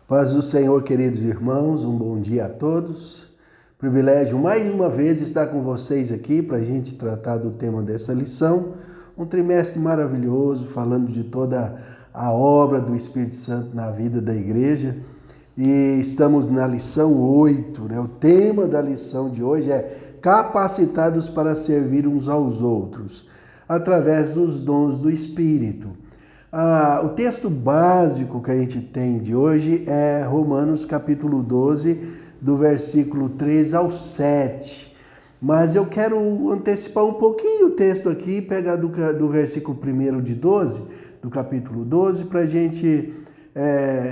Paz do Senhor, queridos irmãos, um bom dia a todos. Privilégio mais uma vez estar com vocês aqui para a gente tratar do tema dessa lição. Um trimestre maravilhoso, falando de toda a obra do Espírito Santo na vida da igreja. E estamos na lição 8, né? O tema da lição de hoje é capacitados para servir uns aos outros, através dos dons do Espírito. O texto básico que a gente tem de hoje é Romanos capítulo 12, do versículo 3 ao 7. Mas eu quero antecipar um pouquinho o texto aqui e pegar do versículo 1 de 12, do capítulo 12, para a gente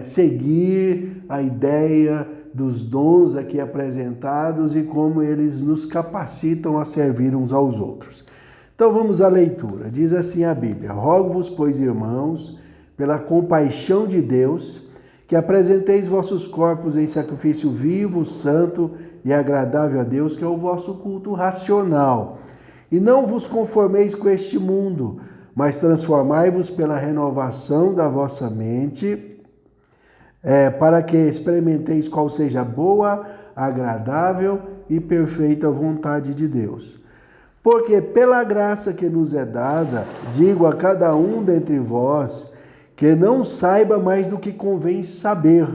seguir a ideia dos dons aqui apresentados e como eles nos capacitam a servir uns aos outros. Então vamos à leitura. Diz assim a Bíblia: Rogo-vos, pois, irmãos, pela compaixão de Deus, que apresenteis vossos corpos em sacrifício vivo, santo e agradável a Deus, que é o vosso culto racional. E não vos conformeis com este mundo, mas transformai-vos pela renovação da vossa mente, para que experimenteis qual seja a boa, agradável e perfeita vontade de Deus. Porque pela graça que nos é dada, digo a cada um dentre vós, que não saiba mais do que convém saber,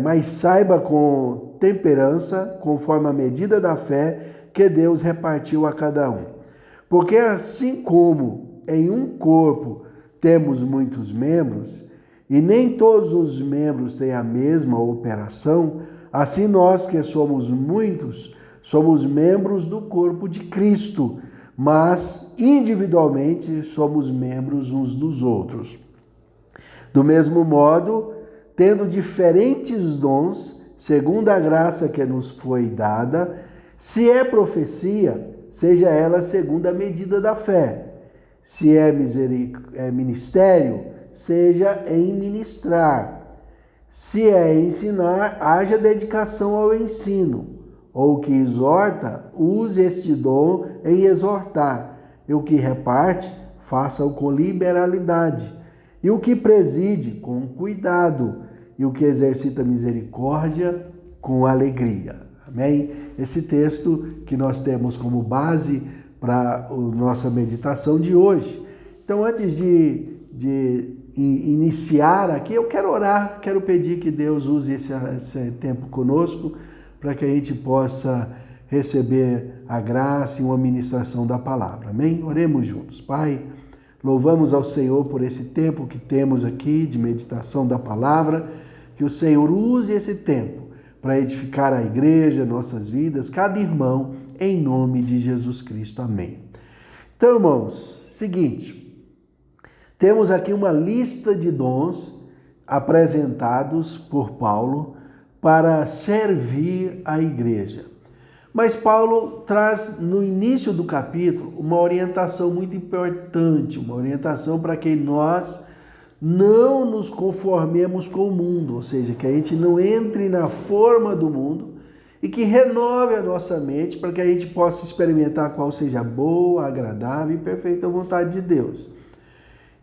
mas saiba com temperança, conforme a medida da fé que Deus repartiu a cada um. Porque assim como em um corpo temos muitos membros, e nem todos os membros têm a mesma operação, assim nós que somos muitos, somos membros do corpo de Cristo, mas individualmente somos membros uns dos outros. Do mesmo modo, tendo diferentes dons, segundo a graça que nos foi dada, se é profecia, seja ela segundo a medida da fé. Se é ministério, seja em ministrar. Se é ensinar, haja dedicação ao ensino. Ou que exorta, use este dom em exortar. E o que reparte, faça-o com liberalidade. E o que preside, com cuidado. E o que exercita misericórdia, com alegria. Amém? Esse texto que nós temos como base para a nossa meditação de hoje. Então, antes de iniciar aqui, eu quero orar, quero pedir que Deus use esse tempo conosco, para que a gente possa receber a graça e uma ministração da palavra. Amém? Oremos juntos. Pai, louvamos ao Senhor por esse tempo que temos aqui de meditação da palavra, que o Senhor use esse tempo para edificar a igreja, nossas vidas, cada irmão, em nome de Jesus Cristo. Amém. Então, irmãos, seguinte, temos aqui uma lista de dons apresentados por Paulo para servir a igreja. Mas Paulo traz no início do capítulo uma orientação muito importante, uma orientação para que nós não nos conformemos com o mundo, ou seja, que a gente não entre na forma do mundo e que renove a nossa mente para que a gente possa experimentar qual seja a boa, agradável e perfeita vontade de Deus.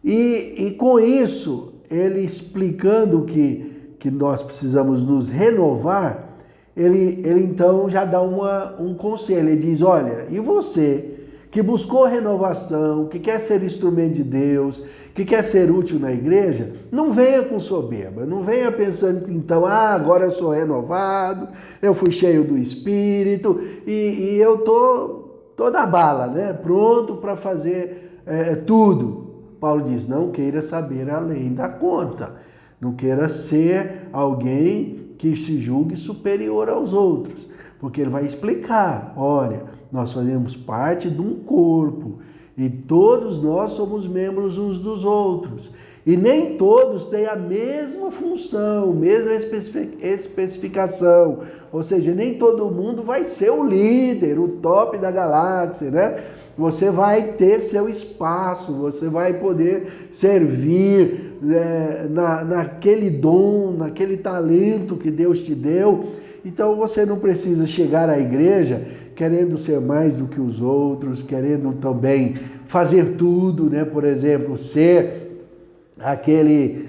E com isso, ele explicando que nós precisamos nos renovar, ele então já dá um conselho. Ele diz: olha, e você que buscou renovação, que quer ser instrumento de Deus, que quer ser útil na igreja, não venha com soberba, não venha pensando então, agora eu sou renovado, eu fui cheio do Espírito e eu tô na bala, né? Pronto para fazer tudo. Paulo diz: não queira saber além da conta. Não queira ser alguém que se julgue superior aos outros, porque ele vai explicar: olha, nós fazemos parte de um corpo e todos nós somos membros uns dos outros. E nem todos têm a mesma função, mesma especificação. Ou seja, nem todo mundo vai ser o líder, o top da galáxia, né? Você vai ter seu espaço, você vai poder servir naquele dom, naquele talento que Deus te deu. Então você não precisa chegar à igreja querendo ser mais do que os outros, querendo também fazer tudo, né? Por exemplo, ser aquele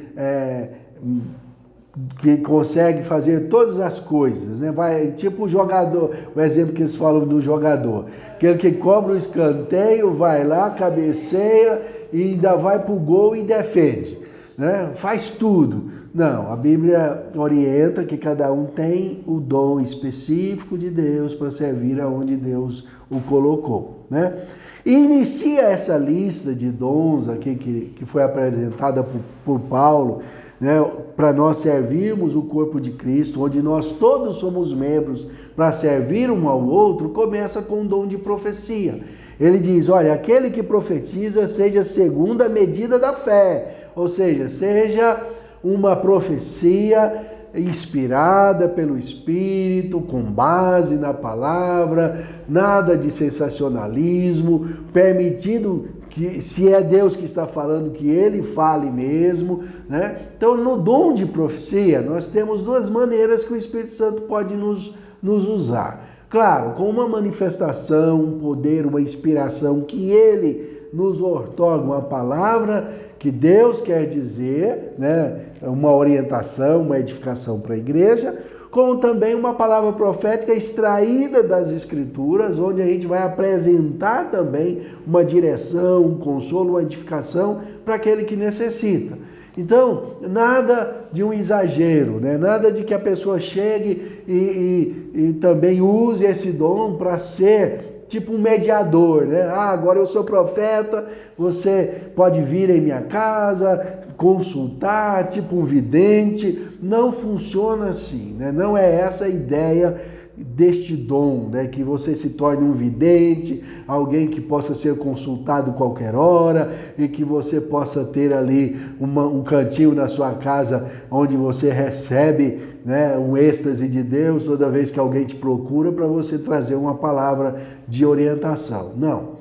que consegue fazer todas as coisas, né? Vai, tipo o jogador, o exemplo que eles falam do jogador, aquele que cobra o escanteio, vai lá, cabeceia e ainda vai para o gol e defende, né? Faz tudo. Não, a Bíblia orienta que cada um tem o dom específico de Deus para servir aonde Deus o colocou, né? E inicia essa lista de dons aqui que foi apresentada por Paulo, né, para nós servirmos o corpo de Cristo, onde nós todos somos membros para servir um ao outro, começa com o dom de profecia. Ele diz, olha, aquele que profetiza seja segundo a medida da fé, ou seja, seja uma profecia inspirada pelo Espírito, com base na palavra, nada de sensacionalismo, permitindo que, se é Deus que está falando, que Ele fale mesmo, né? Então, no dom de profecia, nós temos duas maneiras que o Espírito Santo pode nos usar. Claro, com uma manifestação, um poder, uma inspiração que Ele nos outorga, uma palavra que Deus quer dizer, né? Uma orientação, uma edificação para a igreja, como também uma palavra profética extraída das Escrituras, onde a gente vai apresentar também uma direção, um consolo, uma edificação para aquele que necessita. Então, nada de um exagero, né? Nada de que a pessoa chegue e também use esse dom para ser tipo um mediador, né? Ah, agora eu sou profeta, você pode vir em minha casa, consultar, tipo um vidente. Não funciona assim, né? Não é essa a ideia deste dom, né? Que você se torne um vidente, alguém que possa ser consultado qualquer hora e que você possa ter ali um cantinho na sua casa onde você recebe, né, um êxtase de Deus toda vez que alguém te procura para você trazer uma palavra de orientação. Não.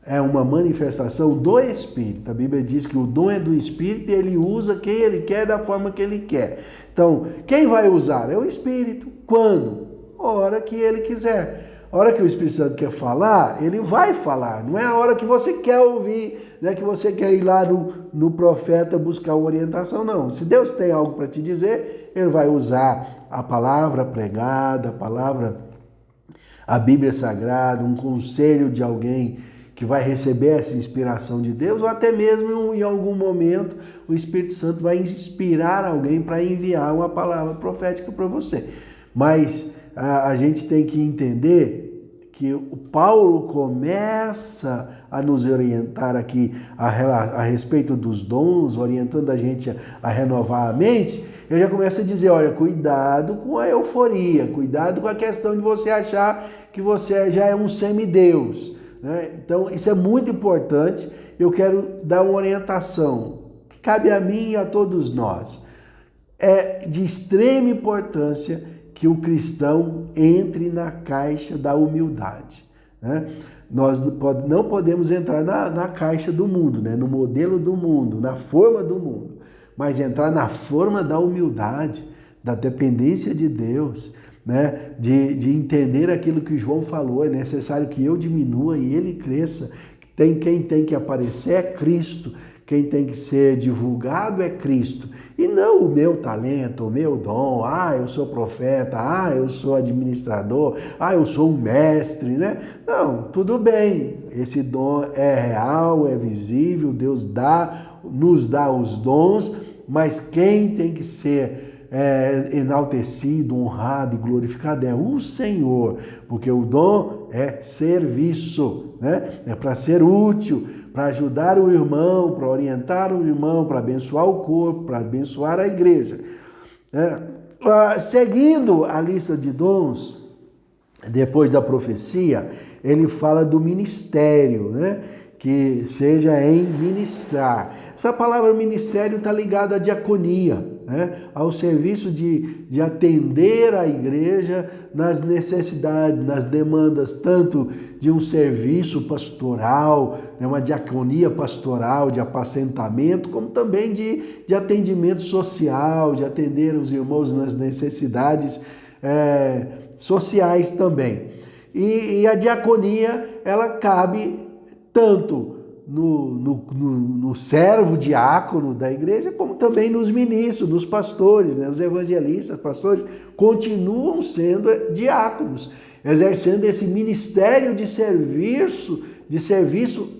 É uma manifestação do Espírito. A Bíblia diz que o dom é do Espírito e ele usa quem ele quer da forma que ele quer. Então, quem vai usar? É o Espírito. Quando? A hora que ele quiser. A hora que o Espírito Santo quer falar, ele vai falar. Não é a hora que você quer ouvir, não é que você quer ir lá no profeta buscar uma orientação, não. Se Deus tem algo para te dizer, ele vai usar a palavra pregada, a Bíblia Sagrada, um conselho de alguém que vai receber essa inspiração de Deus, ou até mesmo em algum momento o Espírito Santo vai inspirar alguém para enviar uma palavra profética para você. Mas a gente tem que entender que o Paulo começa a nos orientar aqui a respeito dos dons, orientando a gente a renovar a mente. Ele já começa a dizer, olha, cuidado com a euforia, cuidado com a questão de você achar que você já é um semideus, né? Então, isso é muito importante. Eu quero dar uma orientação que cabe a mim e a todos nós. É de extrema importância que o cristão entre na caixa da humildade, né? Nós não podemos entrar na caixa do mundo, né? No modelo do mundo, na forma do mundo, mas entrar na forma da humildade, da dependência de Deus, né? De entender aquilo que João falou, é necessário que eu diminua e ele cresça. Quem tem que aparecer é Cristo. Quem tem que ser divulgado é Cristo. E não o meu talento, o meu dom. Ah, eu sou profeta. Ah, eu sou administrador. Ah, eu sou um mestre, né? Não, tudo bem. Esse dom é real, é visível. Deus nos dá os dons. Mas quem tem que ser enaltecido, honrado e glorificado é o Senhor. Porque o dom é serviço, né? É para ser útil, para ajudar o irmão, para orientar o irmão, para abençoar o corpo, para abençoar a igreja. Seguindo a lista de dons, depois da profecia, ele fala do ministério, né? Que seja em ministrar. Essa palavra ministério está ligada à diaconia, né? Ao serviço de atender a igreja nas necessidades, nas demandas, tanto de um serviço pastoral, né? Uma diaconia pastoral, de apacentamento, como também de atendimento social, de atender os irmãos nas necessidades sociais também. E a diaconia, ela cabe tanto no servo diácono da igreja, como também nos ministros, nos pastores, né? Os evangelistas, pastores, continuam sendo diáconos, exercendo esse ministério de serviço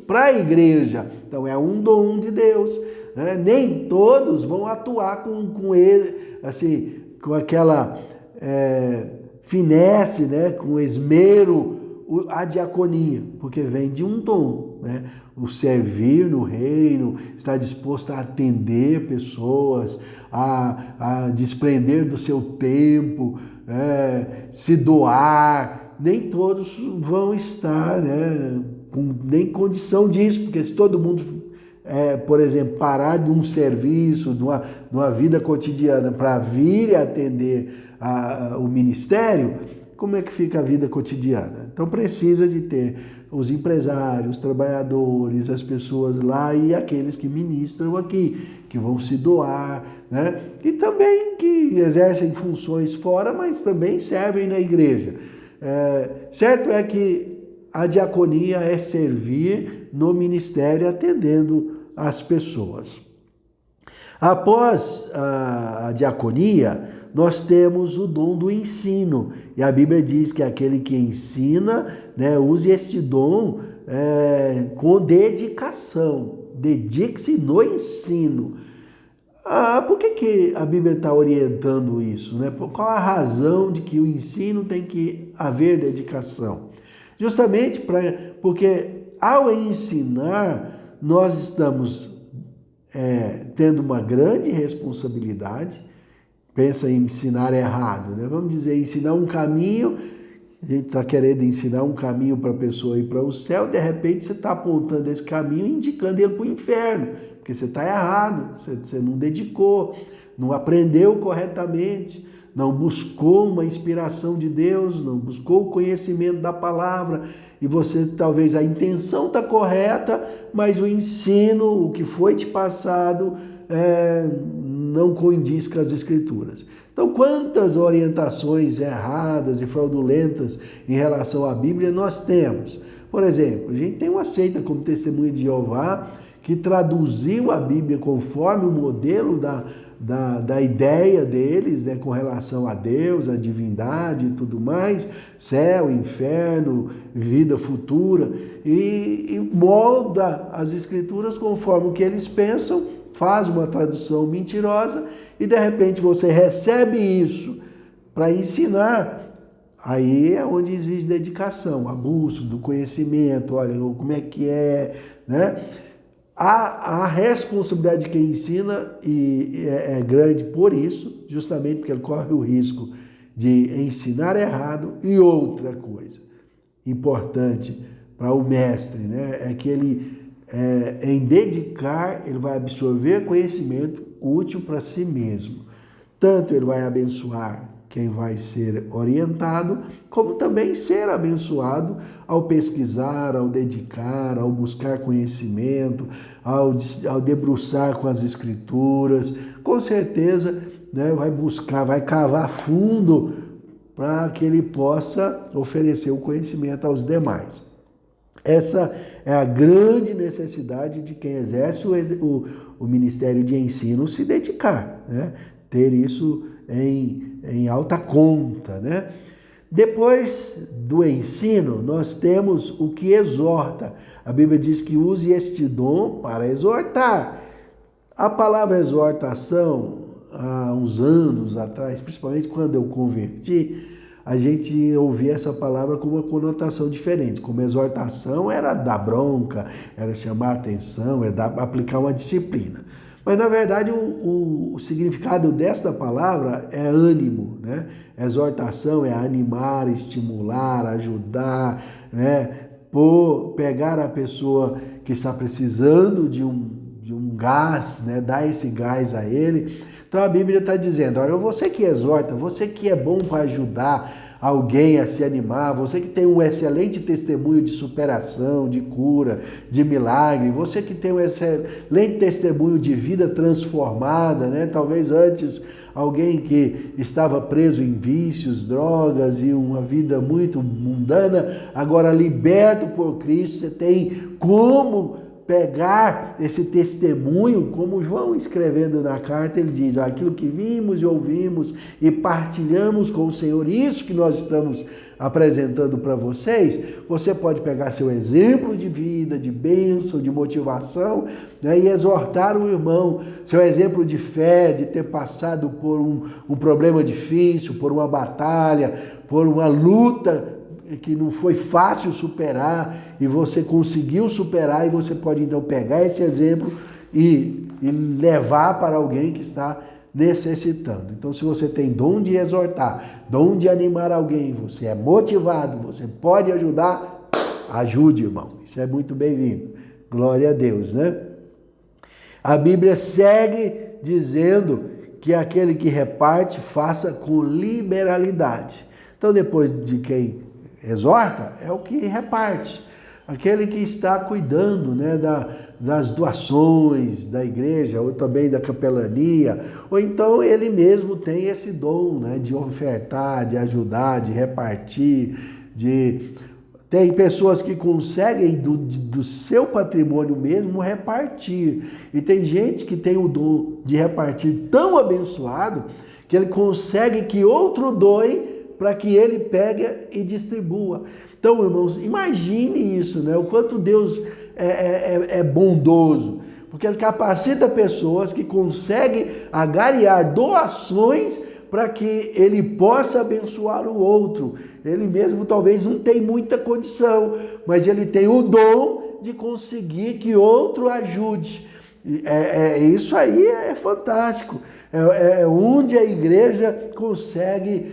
para a igreja. Então é um dom de Deus, né? Nem todos vão atuar com ele, assim, com aquela finesse, né? Com esmero, a diaconia, porque vem de um dom, né? O servir no reino, estar disposto a atender pessoas, a desprender do seu tempo, se doar. Nem todos vão estar, né, com nem condição disso, porque se todo mundo, por exemplo, parar de um serviço, de uma vida cotidiana para vir e atender o ministério, como é que fica a vida cotidiana? Então precisa de ter os empresários, os trabalhadores, as pessoas lá e aqueles que ministram aqui, que vão se doar, né? E também que exercem funções fora, mas também servem na igreja. Certo é que a diaconia é servir no ministério atendendo as pessoas. Após a diaconia, nós temos o dom do ensino. E a Bíblia diz que aquele que ensina, né, use este dom com dedicação. Dedique-se no ensino. Por que a Bíblia está orientando isso, né? Qual a razão de que o ensino tem que haver dedicação? Justamente porque ao ensinar, nós estamos tendo uma grande responsabilidade. Pensa em ensinar errado, né? Vamos dizer, ensinar um caminho, a gente está querendo ensinar um caminho para a pessoa ir para o céu, de repente você está apontando esse caminho e indicando ele para o inferno, porque você está errado, você não dedicou, não aprendeu corretamente, não buscou uma inspiração de Deus, não buscou o conhecimento da palavra, e você talvez a intenção está correta, mas o ensino, o que foi te passado, não condiz com as Escrituras. Então, quantas orientações erradas e fraudulentas em relação à Bíblia nós temos? Por exemplo, a gente tem uma seita como Testemunha de Jeová que traduziu a Bíblia conforme o modelo da ideia deles, né, com relação a Deus, a divindade e tudo mais, céu, inferno, vida futura, e molda as Escrituras conforme o que eles pensam, faz uma tradução mentirosa e de repente você recebe isso para ensinar, aí é onde exige dedicação, a busca do conhecimento, olha como é que né? A responsabilidade de quem ensina é grande por isso, justamente porque ele corre o risco de ensinar errado. E outra coisa importante para o mestre, né, é que ele em dedicar, ele vai absorver conhecimento útil para si mesmo. Tanto ele vai abençoar quem vai ser orientado, como também ser abençoado ao pesquisar, ao dedicar, ao buscar conhecimento, ao debruçar com as Escrituras. Com certeza, né, vai buscar, vai cavar fundo para que ele possa oferecer o conhecimento aos demais. Essa é a grande necessidade de quem exerce o ministério de ensino se dedicar, né? Ter isso em alta conta, né? Depois do ensino, nós temos o que exorta. A Bíblia diz que use este dom para exortar. A palavra exortação, há uns anos atrás, principalmente quando eu converti, a gente ouvia essa palavra com uma conotação diferente. Como exortação era dar bronca, era chamar a atenção, era aplicar uma disciplina. Mas, na verdade, o significado desta palavra é ânimo, né? Exortação é animar, estimular, ajudar, né? Pegar a pessoa que está precisando de um gás, né? Dar esse gás a ele. Então a Bíblia está dizendo, olha, você que exorta, você que é bom para ajudar alguém a se animar, você que tem um excelente testemunho de superação, de cura, de milagre, você que tem um excelente testemunho de vida transformada, né? Talvez antes alguém que estava preso em vícios, drogas e uma vida muito mundana, agora liberto por Cristo, você tem como pegar esse testemunho, como João escrevendo na carta, ele diz, aquilo que vimos e ouvimos e partilhamos com o Senhor, isso que nós estamos apresentando para vocês, você pode pegar seu exemplo de vida, de bênção, de motivação, né, e exortar o irmão, seu exemplo de fé, de ter passado por um problema difícil, por uma batalha, por uma luta que não foi fácil superar e você conseguiu superar, e você pode então pegar esse exemplo e levar para alguém que está necessitando. Então, se você tem dom de exortar, dom de animar alguém, você é motivado, você pode ajudar, ajude, irmão. Isso é muito bem-vindo. Glória a Deus, né? A Bíblia segue dizendo que aquele que reparte, faça com liberalidade. Então, depois de quem exorta, é o que reparte. Aquele que está cuidando, né, das doações da igreja, ou também da capelania, ou então ele mesmo tem esse dom, né, de ofertar, de ajudar, de repartir, Tem pessoas que conseguem do seu patrimônio mesmo repartir. E tem gente que tem o dom de repartir tão abençoado que ele consegue que outro doe para que ele pegue e distribua. Então, irmãos, imagine isso, né? O quanto Deus é bondoso, porque Ele capacita pessoas que conseguem agariar doações para que ele possa abençoar o outro. Ele mesmo talvez não tem muita condição, mas ele tem o dom de conseguir que outro ajude. Isso aí é fantástico. É onde a igreja consegue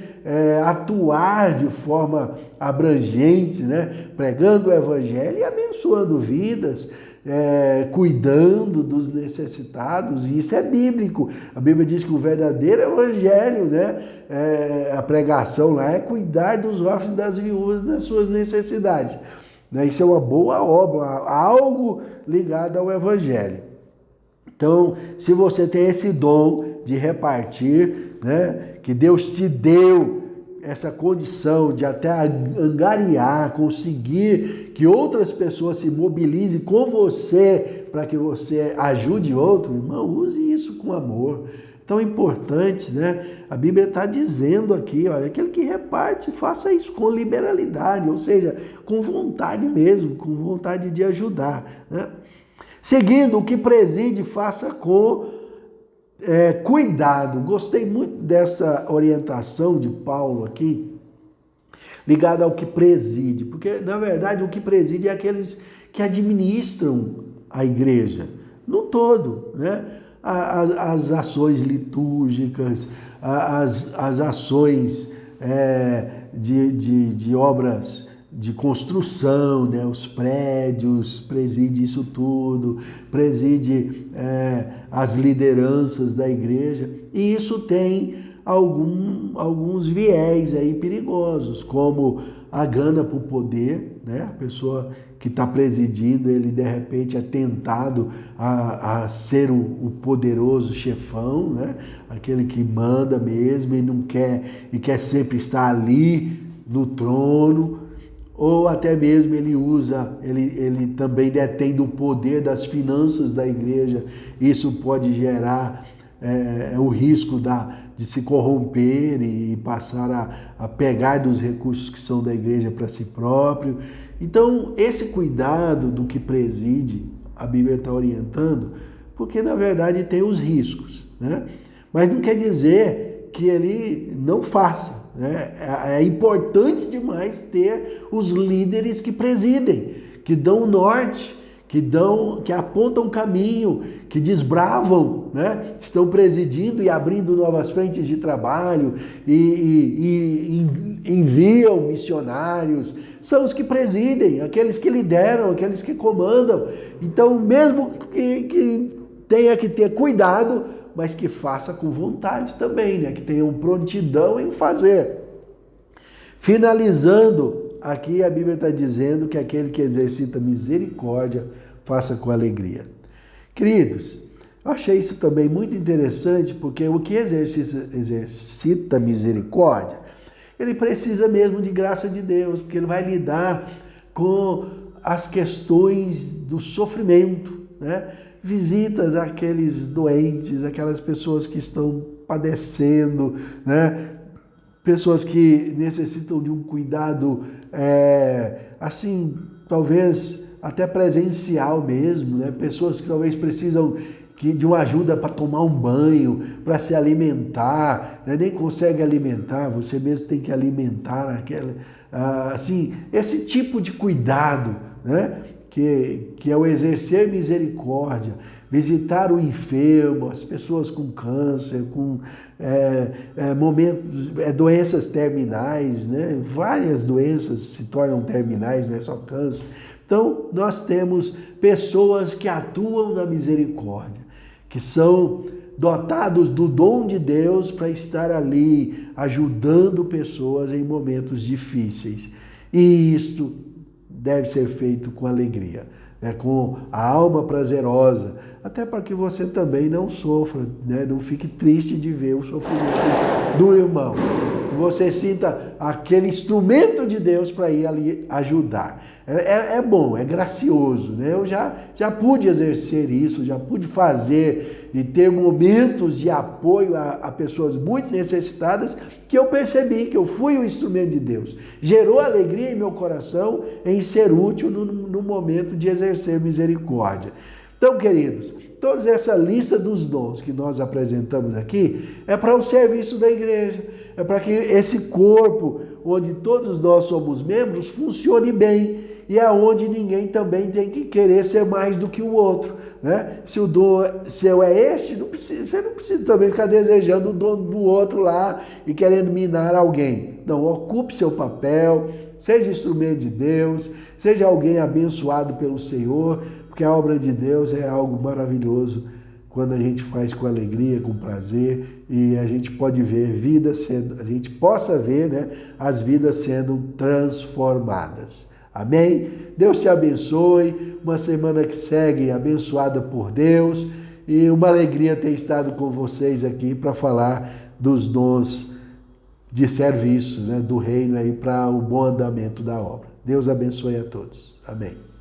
atuar de forma abrangente, né? Pregando o evangelho e abençoando vidas, cuidando dos necessitados, e isso é bíblico. A Bíblia diz que o verdadeiro evangelho, né? A pregação lá é cuidar dos órfãos e das viúvas nas suas necessidades. Né? Isso é uma boa obra, algo ligado ao evangelho. Então, se você tem esse dom de repartir, né, que Deus te deu essa condição de até angariar, conseguir que outras pessoas se mobilizem com você para que você ajude outro, irmão, use isso com amor. Tão importante, né? A Bíblia está dizendo aqui, olha, aquele que reparte, faça isso com liberalidade, ou seja, com vontade mesmo, com vontade de ajudar, né? Seguindo, o que preside, faça com cuidado. Gostei muito dessa orientação de Paulo aqui, ligada ao que preside, porque, na verdade, o que preside é aqueles que administram a igreja, no todo, né? As ações litúrgicas, as ações de obras de construção, né? Os prédios, preside isso tudo, preside as lideranças da igreja, e isso tem alguns viés aí perigosos, como a gana por poder, né? A pessoa que está presidindo, ele de repente é tentado a ser o poderoso chefão, né? Aquele que manda mesmo e quer sempre estar ali no trono. Ou até mesmo ele também detém do poder das finanças da igreja. Isso pode gerar o risco de se corromper e passar a pegar dos recursos que são da igreja para si próprio. Então, esse cuidado do que preside, a Bíblia está orientando, porque na verdade tem os riscos, né? Mas não quer dizer que ele não faça. É importante demais ter os líderes que presidem, que dão o norte, que apontam o caminho, que desbravam, né? Estão presidindo e abrindo novas frentes de trabalho e enviam missionários. São os que presidem, aqueles que lideram, aqueles que comandam. Então, mesmo que tenha que ter cuidado, mas que faça com vontade também, né? Que tenha prontidão em fazer. Finalizando, aqui a Bíblia está dizendo que aquele que exercita misericórdia, faça com alegria. Queridos, eu achei isso também muito interessante, porque o que exercita misericórdia, ele precisa mesmo de graça de Deus, porque ele vai lidar com as questões do sofrimento, né? Visitas àqueles doentes, aquelas pessoas que estão padecendo, né? Pessoas que necessitam de um cuidado, assim, talvez até presencial mesmo, né? Pessoas que talvez precisam de uma ajuda para tomar um banho, para se alimentar, né? Nem consegue alimentar, você mesmo tem que alimentar assim, esse tipo de cuidado, né? Que é o exercer misericórdia, visitar o enfermo, as pessoas com câncer, com doenças terminais, né? Várias doenças se tornam terminais, não é só câncer. Então, nós temos pessoas que atuam na misericórdia, que são dotados do dom de Deus para estar ali ajudando pessoas em momentos difíceis. E isto deve ser feito com alegria, né? Com a alma prazerosa, até para que você também não sofra, né? Não fique triste de ver o sofrimento do irmão. Que você sinta aquele instrumento de Deus para ir ali ajudar. É bom, é gracioso, né? Eu já pude exercer isso, já pude fazer e ter momentos de apoio a pessoas muito necessitadas, que eu percebi que eu fui o instrumento de Deus. Gerou alegria em meu coração em ser útil no momento de exercer misericórdia. Então, queridos, toda essa lista dos dons que nós apresentamos aqui é para o serviço da igreja, é para que esse corpo, onde todos nós somos membros, funcione bem. E é onde ninguém também tem que querer ser mais do que o outro, né? Se o dom seu é este, você não precisa também ficar desejando o dom do outro lá e querendo minar alguém. Não, ocupe seu papel, seja instrumento de Deus, seja alguém abençoado pelo Senhor, porque a obra de Deus é algo maravilhoso quando a gente faz com alegria, com prazer, e a gente pode ver a gente possa ver, né, as vidas sendo transformadas. Amém? Deus te abençoe, uma semana que segue abençoada por Deus, e uma alegria ter estado com vocês aqui para falar dos dons de serviço, né, do reino aí para o bom andamento da obra. Deus abençoe a todos. Amém.